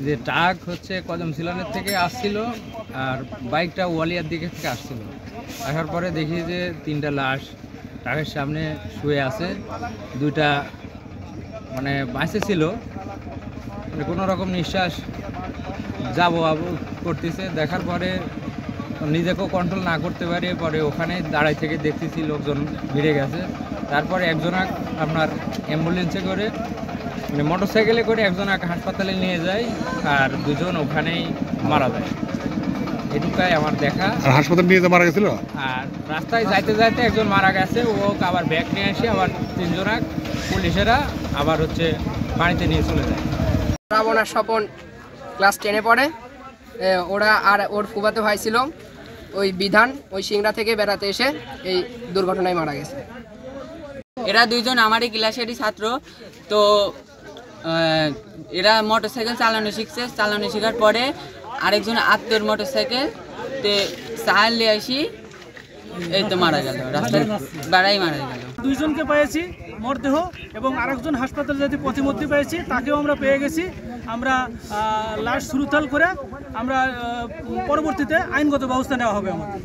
যে ট্রাক হচ্ছে কদমশিলানের থেকে আসছিল আর বাইকটা ওয়ালিয়ার দিকে থেকে আসছিল। আসার পরে দেখি যে 3টা লাশ ট্রাকের সামনে শুয়ে আছে। 2টা মানে বাঁচে ছিল, মানে কোনো রকম নিঃশ্বাস যাবো করতেছে। দেখার পরে নিজেকেও কন্ট্রোল না করতে পারে, পরে ওখানে দাঁড়াই থেকে দেখতেছি লোকজন ভিড়ে গেছে। তারপরে একজনা আপনার অ্যাম্বুলেন্সে করে মানে মোটরসাইকেলে করে একজনাকে হাসপাতালে নিয়ে যায় আর 2জন ওখানেই মারা যায়। এটুকাই আমার দেখা। আর হাসপাতালে নিয়ে মারা গেছিল। আর রাস্তায় যাইতে যাইতে একজন মারা গেছে, ও আবার ব্যাগ নিয়ে আসে, আবার 3জনা পুলিশেরা আবার হচ্ছে বাড়িতে নিয়ে চলে যায়। রাবণ আর স্বপন ক্লাস 10-এ পড়ে। ওরা আর ওর ফুফাতো ভাই ছিল ওই বিধান, ওই সিংড়া থেকে বেড়াতে এসে এই দুর্ঘটনায় মারা গেছে। এরা 2জন আমারই ক্লাসেরই ছাত্র। তো এরা মোটরসাইকেল চালানো শিখছে। চালানো শেখার পরে আরেকজন আত্মীয়র মোটরসাইকেলতে চালিয়ে আসি এই তো মারা গেল, রাস্তায় বেড়াই মারা গেল। 2জনকে পেয়েছি মরদেহ এবং আরেকজন হাসপাতালে যদি প্রতিমধ্যে পেয়েছি, তাকেও আমরা পেয়ে গেছি। আমরা লাশ সুরতাল করে আমরা পরবর্তীতে আইনগত ব্যবস্থা নেওয়া হবে আমাদের।